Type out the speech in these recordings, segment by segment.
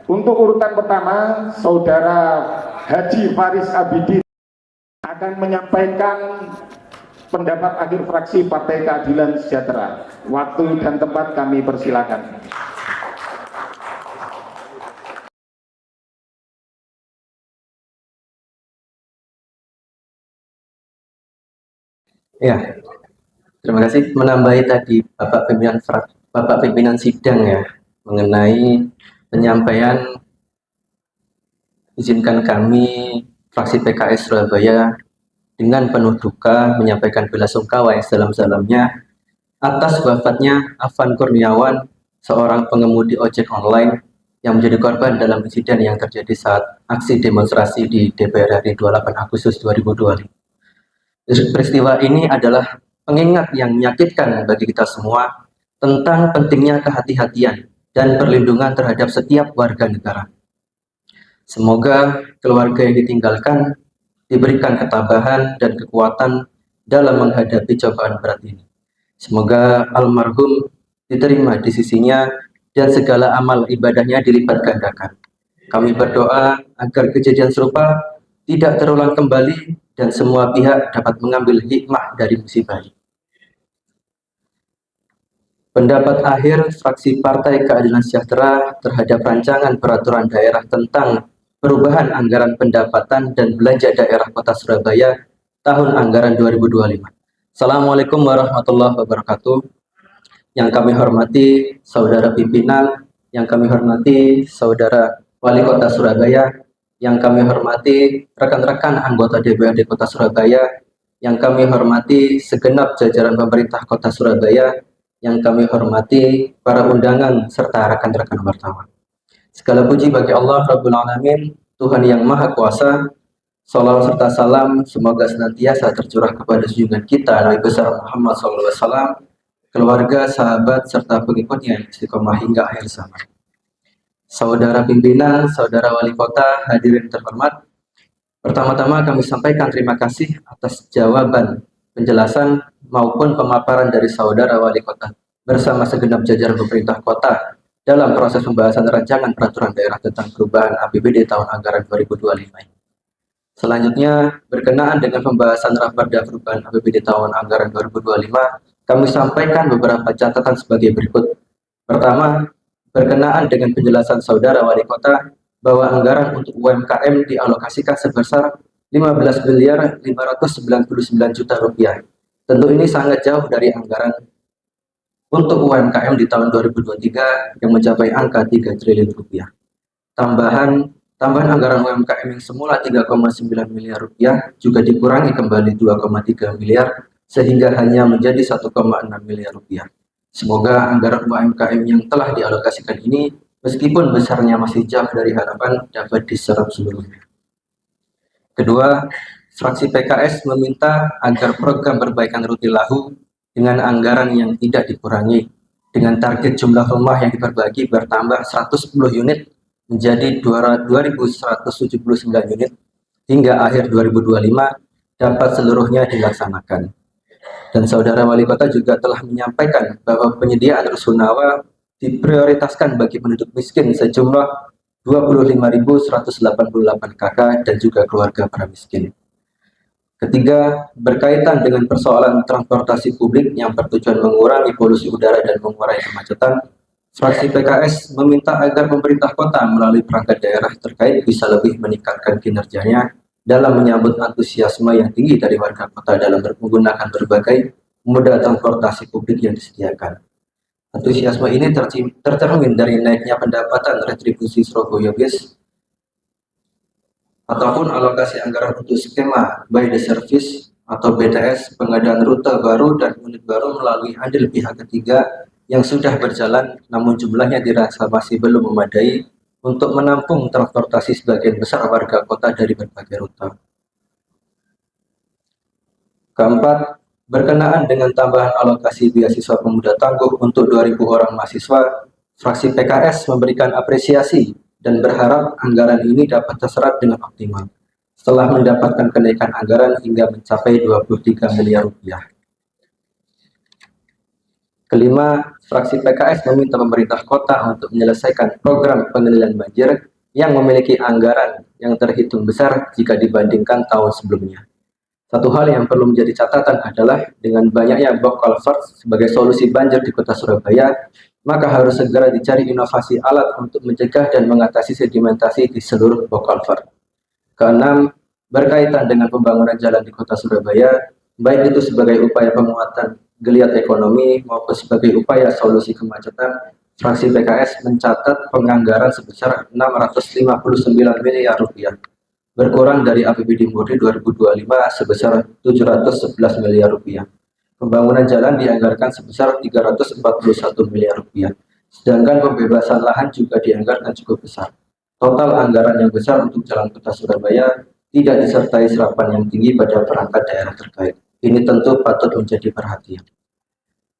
Untuk urutan pertama, Saudara Haji Faris Abidin akan menyampaikan pendapat akhir fraksi Partai Keadilan Sejahtera. Waktu dan tempat kami persilakan. Ya, terima kasih. Menambahi tadi Bapak pimpinan sidang ya mengenai penyampaian, izinkan kami fraksi PKS Surabaya dengan penuh duka menyampaikan belasungkawa yang sedalam-dalamnya atas wafatnya Afan Kurniawan, seorang pengemudi ojek online yang menjadi korban dalam insiden yang terjadi saat aksi demonstrasi di DPR RI 28 Agustus 2025. Peristiwa ini adalah pengingat yang menyakitkan bagi kita semua tentang pentingnya kehati-hatian dan perlindungan terhadap setiap warga negara. Semoga keluarga yang ditinggalkan diberikan ketabahan dan kekuatan dalam menghadapi cobaan berat ini. Semoga almarhum diterima di sisinya dan segala amal ibadahnya dilipat gandakan. Kami berdoa agar kejadian serupa tidak terulang kembali dan semua pihak dapat mengambil hikmah dari musibah ini. Pendapat akhir fraksi Partai Keadilan Sejahtera terhadap rancangan peraturan daerah tentang perubahan anggaran pendapatan dan belanja daerah Kota Surabaya tahun anggaran 2025. Assalamualaikum warahmatullahi wabarakatuh. Yang kami hormati saudara pimpinan, yang kami hormati saudara Wali Kota Surabaya, yang kami hormati rekan-rekan anggota DPRD Kota Surabaya, yang kami hormati segenap jajaran pemerintah Kota Surabaya, yang kami hormati para undangan serta rekan-rekan wartawan. Segala puji bagi Allah Rabbul Alamin, Tuhan yang Maha Kuasa. Salawat serta salam semoga senantiasa tercurah kepada junjungan kita Nabi besar Muhammad SAW, keluarga, sahabat, serta pengikutnya yang istiqomah hingga akhir zaman. Saudara pimpinan, saudara wali kota, hadirin terhormat, pertama-tama kami sampaikan terima kasih atas jawaban, penjelasan, maupun pemaparan dari saudara wali kota bersama segenap jajaran pemerintah kota dalam proses pembahasan rancangan peraturan daerah tentang perubahan APBD tahun anggaran 2025. Selanjutnya, berkenaan dengan pembahasan Raperda perubahan APBD tahun anggaran 2025, kami sampaikan beberapa catatan sebagai berikut. Pertama, berkenaan dengan penjelasan saudara wali kota bahwa anggaran untuk UMKM dialokasikan sebesar 15 miliar 599 juta rupiah. Tentu ini sangat jauh dari anggaran untuk UMKM di tahun 2023 yang mencapai angka 3 triliun rupiah. Tambahan anggaran UMKM yang semula 3,9 miliar rupiah juga dikurangi kembali 2,3 miliar sehingga hanya menjadi 1,6 miliar rupiah. Semoga anggaran UMKM yang telah dialokasikan ini meskipun besarnya masih jauh dari harapan dapat diserap seluruhnya. Kedua, fraksi PKS meminta agar program perbaikan Rutilahu dengan anggaran yang tidak dikurangi dengan target jumlah rumah yang diperbagi bertambah 110 unit menjadi 2.179 unit hingga akhir 2025 dapat seluruhnya dilaksanakan. Dan saudara wali kota juga telah menyampaikan bahwa penyediaan rusunawa diprioritaskan bagi penduduk miskin sejumlah 25.188 KK dan juga keluarga pramiskin. Ketiga, berkaitan dengan persoalan transportasi publik yang bertujuan mengurangi polusi udara dan mengurangi kemacetan, fraksi PKS meminta agar pemerintah kota melalui perangkat daerah terkait bisa lebih meningkatkan kinerjanya dalam menyambut antusiasme yang tinggi dari warga kota dalam menggunakan berbagai moda transportasi publik yang disediakan. Antusiasme ini tercermin dari naiknya pendapatan retribusi Surabaya Bus ataupun alokasi anggaran untuk skema by the service atau BTS, pengadaan rute baru dan unit baru melalui andil pihak ketiga yang sudah berjalan namun jumlahnya dirasa masih belum memadai untuk menampung transportasi sebagian besar warga kota dari berbagai rute. Keempat, berkenaan dengan tambahan alokasi beasiswa pemuda tangguh untuk 2.000 orang mahasiswa, fraksi PKS memberikan apresiasi dan berharap anggaran ini dapat terserap dengan optimal setelah mendapatkan kenaikan anggaran hingga mencapai 23 miliar rupiah. Kelima, fraksi PKS meminta pemerintah kota untuk menyelesaikan program pengendalian banjir yang memiliki anggaran yang terhitung besar jika dibandingkan tahun sebelumnya. Satu hal yang perlu menjadi catatan adalah dengan banyaknya box culvert sebagai solusi banjir di kota Surabaya, maka harus segera dicari inovasi alat untuk mencegah dan mengatasi sedimentasi di seluruh box culvert. Keenam, berkaitan dengan pembangunan jalan di kota Surabaya, baik itu sebagai upaya penguatan geliat ekonomi maupun sebagai upaya solusi kemacetan, fraksi PKS mencatat penganggaran sebesar 659 miliar rupiah, berkurang dari APBD Murni 2025 sebesar 711 miliar rupiah. Pembangunan jalan dianggarkan sebesar 341 miliar rupiah, sedangkan pembebasan lahan juga dianggarkan cukup besar. Total anggaran yang besar untuk jalan kota Surabaya tidak disertai serapan yang tinggi pada perangkat daerah terkait. Ini tentu patut menjadi perhatian.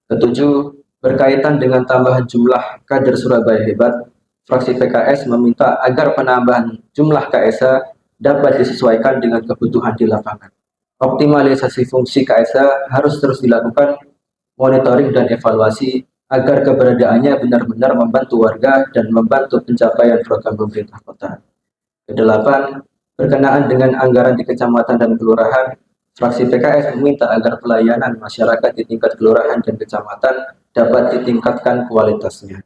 Ketujuh, berkaitan dengan tambahan jumlah kader Surabaya Hebat, fraksi PKS meminta agar penambahan jumlah KSH dapat disesuaikan dengan kebutuhan di lapangan. Optimalisasi fungsi KSH harus terus dilakukan, monitoring dan evaluasi agar keberadaannya benar-benar membantu warga dan membantu pencapaian program pemerintah kota. Kedelapan, berkenaan dengan anggaran di kecamatan dan kelurahan, fraksi PKS meminta agar pelayanan masyarakat di tingkat kelurahan dan kecamatan dapat ditingkatkan kualitasnya.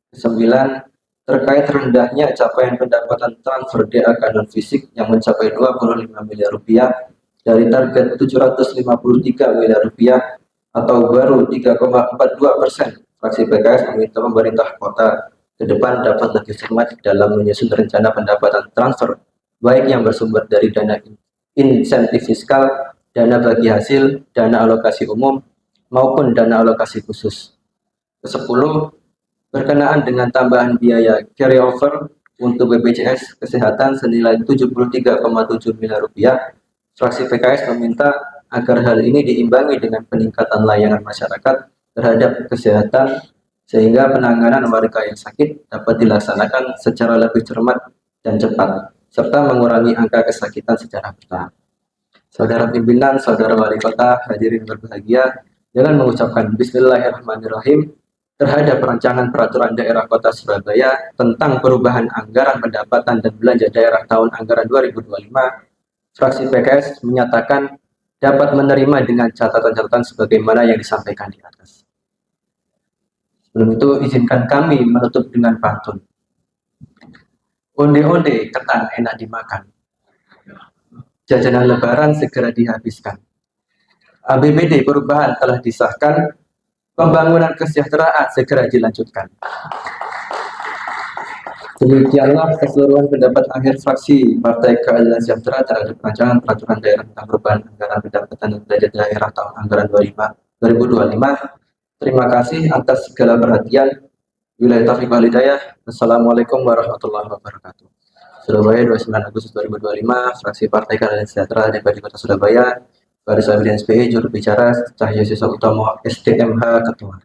Kesembilan, terkait rendahnya capaian pendapatan transfer DAK non-fisik yang mencapai 25 miliar rupiah dari target 753 miliar rupiah atau baru 3,42%, fraksi PKS meminta pemerintah kota ke depan dapat lebih cermat dalam menyusun rencana pendapatan transfer, baik yang bersumber dari dana insentif fiskal, dana bagi hasil, dana alokasi umum, maupun dana alokasi khusus. Kesepuluh, berkenaan dengan tambahan biaya carryover untuk BPJS Kesehatan senilai 73,7 miliar rupiah, fraksi PKS meminta agar hal ini diimbangi dengan peningkatan layanan masyarakat terhadap kesehatan sehingga penanganan warga yang sakit dapat dilaksanakan secara lebih cermat dan cepat, serta mengurangi angka kesakitan secara bertahap. Saudara pimpinan, saudara wali kota, hadirin berbahagia, dengan mengucapkan Bismillahirrahmanirrahim terhadap rancangan peraturan daerah kota Surabaya tentang perubahan anggaran pendapatan dan belanja daerah tahun anggaran 2025, fraksi PKS menyatakan dapat menerima dengan catatan-catatan sebagaimana yang disampaikan di atas. Sebelum itu, izinkan kami menutup dengan pantun. Onde-onde ketan enak dimakan, jajanan lebaran segera dihabiskan. APBD perubahan telah disahkan, pembangunan kesejahteraan segera dilanjutkan. Demikianlah keseluruhan pendapat akhir fraksi Partai Keadilan Sejahtera terhadap rancangan peraturan daerah tentang perubahan anggaran pendapatan dan belanja daerah tahun anggaran 2025. Terima kasih atas segala perhatian. Wabillahi taufiq wal hidayah. Wassalamualaikum warahmatullahi wabarakatuh. Surabaya, 29 Agustus 2025, fraksi Partai Keadilan Sejahtera DPRD Kota Surabaya, Baris Abidin SPI, juru bicara Cahyo Sisa Utomo, SDMH Ketua.